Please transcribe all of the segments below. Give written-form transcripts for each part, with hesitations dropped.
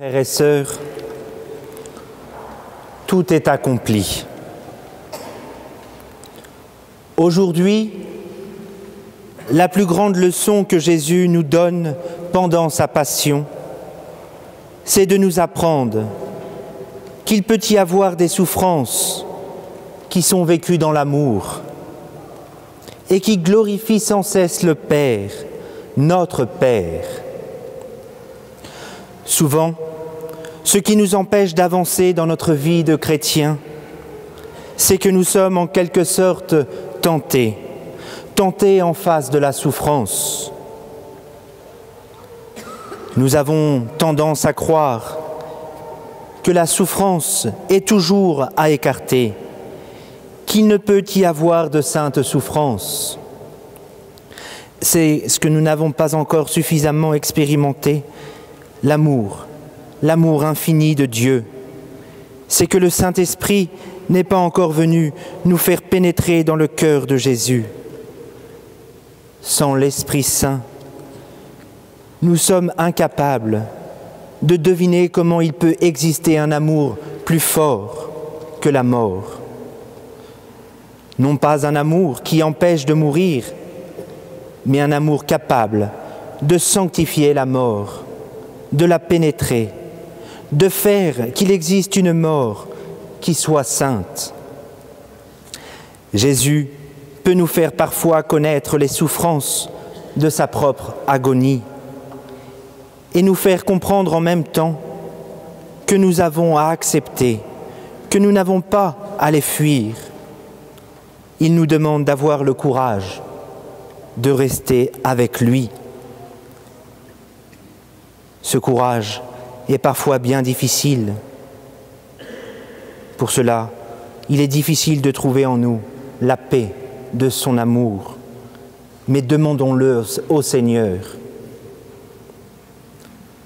Frères et sœurs, tout est accompli. Aujourd'hui, la plus grande leçon que Jésus nous donne pendant sa passion, c'est de nous apprendre qu'il peut y avoir des souffrances qui sont vécues dans l'amour et qui glorifient sans cesse le Père, notre Père. Souvent, ce qui nous empêche d'avancer dans notre vie de chrétien, c'est que nous sommes en quelque sorte tentés en face de la souffrance. Nous avons tendance à croire que la souffrance est toujours à écarter, qu'il ne peut y avoir de sainte souffrance. C'est ce que nous n'avons pas encore suffisamment expérimenté, l'amour infini de Dieu. C'est que le Saint-Esprit n'est pas encore venu nous faire pénétrer dans le cœur de Jésus. Sans l'Esprit Saint, nous sommes incapables de deviner comment il peut exister un amour plus fort que la mort. Non pas un amour qui empêche de mourir, mais un amour capable de sanctifier la mort, de la pénétrer, de faire qu'il existe une mort qui soit sainte. Jésus peut nous faire parfois connaître les souffrances de sa propre agonie et nous faire comprendre en même temps que nous avons à accepter, que nous n'avons pas à les fuir. Il nous demande d'avoir le courage de rester avec lui. Ce courage est parfois bien difficile. Pour cela, il est difficile de trouver en nous la paix de son amour. Mais demandons-le au Seigneur.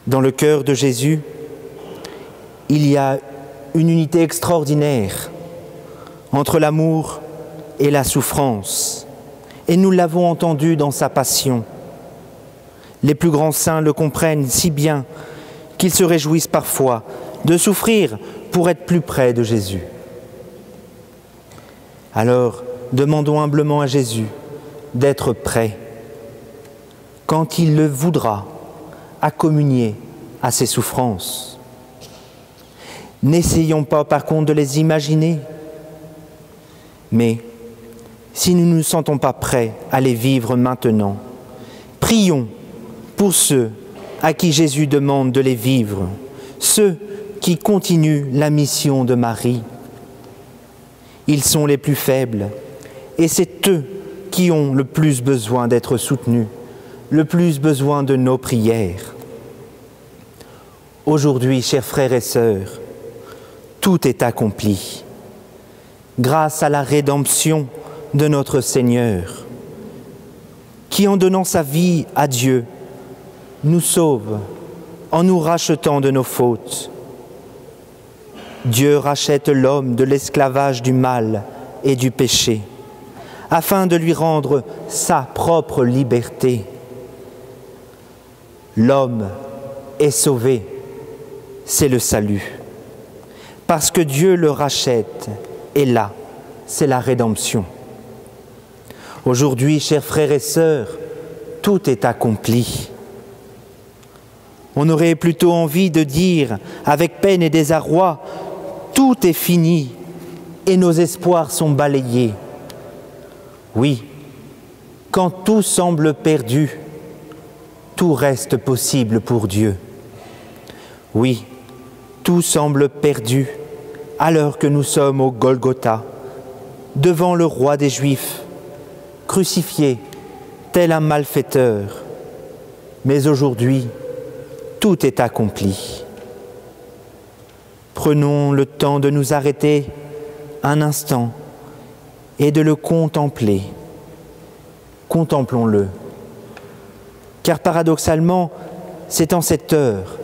Dans le cœur de Jésus, il y a une unité extraordinaire entre l'amour et la souffrance. Et nous l'avons entendu dans sa passion. Les plus grands saints le comprennent si bien qu'ils se réjouissent parfois de souffrir pour être plus près de Jésus. Alors, demandons humblement à Jésus d'être prêt, quand il le voudra, à communier à ses souffrances. N'essayons pas par contre de les imaginer, mais si nous ne nous sentons pas prêts à les vivre maintenant, prions pour ceux à qui Jésus demande de les vivre, ceux qui continuent la mission de Marie. Ils sont les plus faibles et c'est eux qui ont le plus besoin d'être soutenus, le plus besoin de nos prières. Aujourd'hui, chers frères et sœurs, tout est accompli. Grâce à la rédemption de notre Seigneur, qui en donnant sa vie à Dieu, nous sauve en nous rachetant de nos fautes. Dieu rachète l'homme de l'esclavage du mal et du péché, afin de lui rendre sa propre liberté. L'homme est sauvé, c'est le salut. Parce que Dieu le rachète, et là, c'est la rédemption. Aujourd'hui, chers frères et sœurs, tout est accompli. On aurait plutôt envie de dire, avec peine et désarroi, tout est fini et nos espoirs sont balayés. Oui, quand tout semble perdu, tout reste possible pour Dieu. Oui, tout semble perdu alors que nous sommes au Golgotha, devant le roi des Juifs, crucifié tel un malfaiteur. Mais aujourd'hui, tout est accompli. Prenons le temps de nous arrêter un instant et de le contempler. Contemplons-le. Car paradoxalement, c'est en cette heure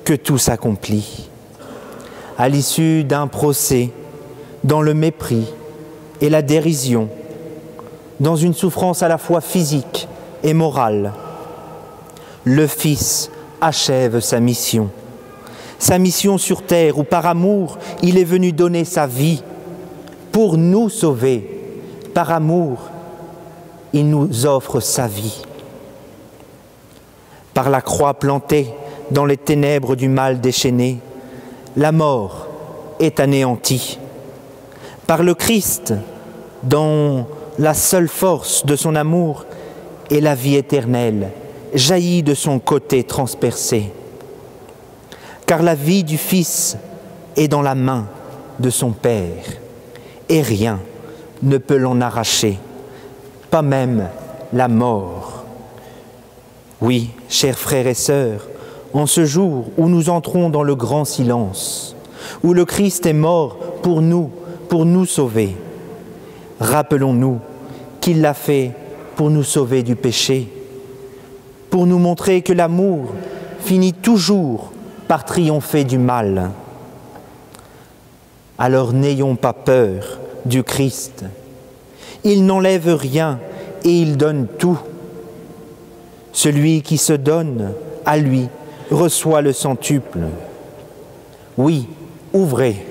que tout s'accomplit. À l'issue d'un procès, dans le mépris et la dérision, dans une souffrance à la fois physique et morale, le Fils achève sa mission. sa mission sur terre où par amour il est venu donner sa vie pour nous sauver. Par amour, il nous offre sa vie. Par la croix plantée dans les ténèbres du mal déchaîné, la mort est anéantie. Par le Christ, dans la seule force de son amour, et la vie éternelle jaillit de son côté transpercé. Car la vie du Fils est dans la main de son Père, et rien ne peut l'en arracher, pas même la mort. Oui, chers frères et sœurs, en ce jour où nous entrons dans le grand silence, où le Christ est mort pour nous sauver, rappelons-nous qu'il l'a fait pour nous sauver du péché, pour nous montrer que l'amour finit toujours par triompher du mal. Alors n'ayons pas peur du Christ. Il n'enlève rien et il donne tout. Celui qui se donne à lui reçoit le centuple. Oui, ouvrez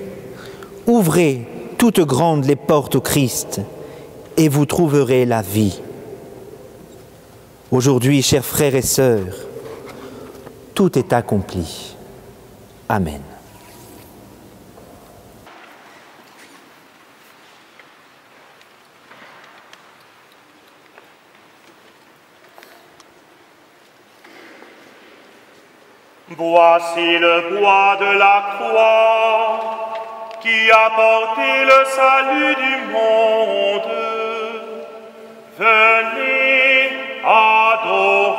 toutes grandes les portes au Christ et vous trouverez la vie. Aujourd'hui, chers frères et sœurs, tout est accompli. Amen. Voici le bois de la croix qui a porté le salut du monde. Venez adorer.